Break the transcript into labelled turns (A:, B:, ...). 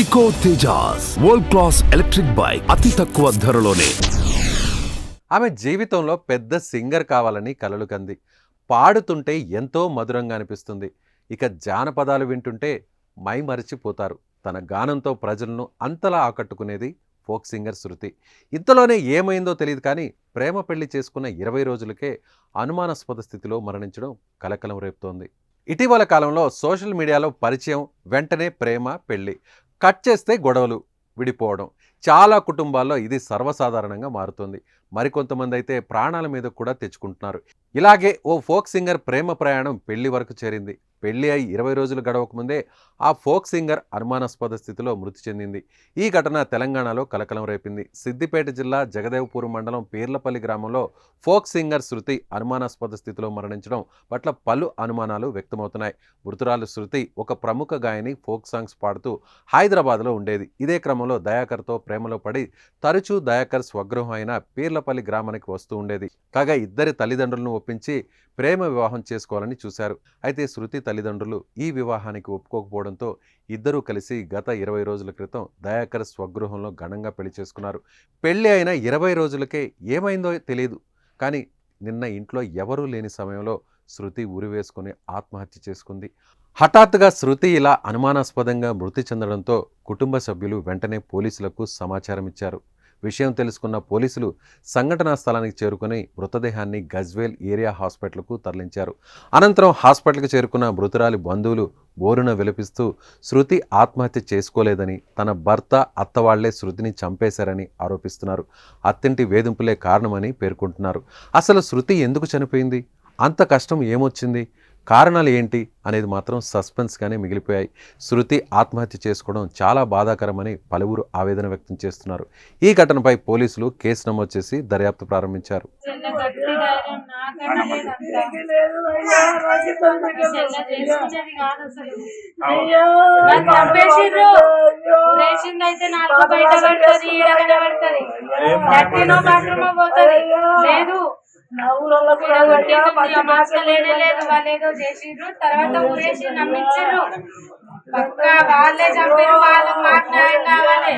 A: Eco Tejas world class electric bike అతి తక్కువ ధరలోనే.
B: ఆమె జీవితంలో పెద్ద సింగర్ కావాలని కలలు కంది. పాడుతుంటే ఎంతో మధురంగా అనిపిస్తుంది. ఇక జానపదాలు వింటుంటే మై మరిచిపోతారు. తన గానంతో ప్రజలను అంతలా ఆకట్టుకునేది ఫోక్ సింగర్ శృతి. ఇంతలోనే ఏమైందో తెలియదు కానీ ప్రేమ పెళ్లి చేసుకున్న 20 రోజులకే అనుమానాస్పద స్థితిలో మరణించడం కలకలం రేపుతోంది. ఇటీవల కాలంలో సోషల్ మీడియాలో పరిచయం, వెంటనే ప్రేమ, పెళ్లి, కట్ చేస్తే గొడవలు, విడిపోవడం, చాలా కుటుంబాల్లో ఇది సర్వసాధారణంగా మారుతుంది. మరికొంతమంది అయితే ప్రాణాల మీద కూడా తెచ్చుకుంటున్నారు. ఇలాగే ఓ ఫోక్ సింగర్ ప్రేమ ప్రయాణం పెళ్లి వరకు చేరింది. పెళ్లి అయి 20 రోజులు గడవకముందే ఆ ఫోక్ సింగర్ అనుమానాస్పద స్థితిలో మృతి చెందింది. ఈ ఘటన తెలంగాణలో కలకలం రేపింది. సిద్దిపేట జిల్లా జగదేవ్పూర్ మండలం పీర్లపల్లి గ్రామంలో ఫోక్ సింగర్ శృతి అనుమానాస్పద స్థితిలో మరణించడం పట్ల పలు అనుమానాలు వ్యక్తమవుతున్నాయి. మృతురాలు శృతి ఒక ప్రముఖ గాయని, ఫోక్ సాంగ్స్ పాడుతూ హైదరాబాద్లో ఉండేది. ఇదే క్రమంలో దయాకర్తో ప్రేమలో పడి తరచూ దయాకర్ స్వగృహం అయిన పీర్లపల్లి గ్రామానికి వస్తూ ఉండేది. కాగా ఇద్దరి తల్లిదండ్రులను ఒప్పించి ప్రేమ వివాహం చేసుకోవాలని చూశారు. అయితే శృతి తల్లిదండ్రులు ఈ వివాహానికి ఒప్పుకోకపోవడంతో ఇద్దరూ కలిసి గత 20 రోజుల క్రితం దయాకర్ స్వగృహంలో ఘనంగా పెళ్లి చేసుకున్నారు. పెళ్లి అయిన 20 రోజులకే ఏమైందో తెలియదు కానీ నిన్న ఇంట్లో ఎవరూ లేని సమయంలో శృతి ఉరివేసుకుని ఆత్మహత్య చేసుకుంది. హఠాత్తుగా శృతి ఇలా అనుమానాస్పదంగా మృతి చెందడంతో కుటుంబ సభ్యులు వెంటనే పోలీసులకు సమాచారం ఇచ్చారు. విషయం తెలుసుకున్న పోలీసులు సంఘటనా స్థలానికి చేరుకుని మృతదేహాన్ని గజ్వేల్ ఏరియా హాస్పిటల్కు తరలించారు. అనంతరం హాస్పిటల్కి చేరుకున్న మృతురాలి బంధువులు బోరున విలపిస్తూ శృతి ఆత్మహత్య చేసుకోలేదని, తన భర్త, అత్తవాళ్లే శృతిని చంపేశారని ఆరోపిస్తున్నారు. అత్తింటి వేధింపులే కారణమని పేర్కొంటున్నారు. అసలు శృతి ఎందుకు చనిపోయింది? అంత కష్టం ఏమొచ్చింది? కారణాలు ఏంటి అనేది మాత్రం సస్పెన్స్గానే మిగిలిపోయాయి. శృతి ఆత్మహత్య చేసుకోవడం చాలా బాధాకరమని పలువురు ఆవేదన వ్యక్తం చేస్తున్నారు. ఈ ఘటనపై పోలీసులు కేసు నమోదు చేసి దర్యాప్తు ప్రారంభించారు.
C: వాళ్ళేదో చేసిండ్రు, తర్వాత ఊరేసి నమ్మించారు. పక్కా వాళ్ళే చంపారు. వాళ్ళకి మాకు న్యాయం కావాలి.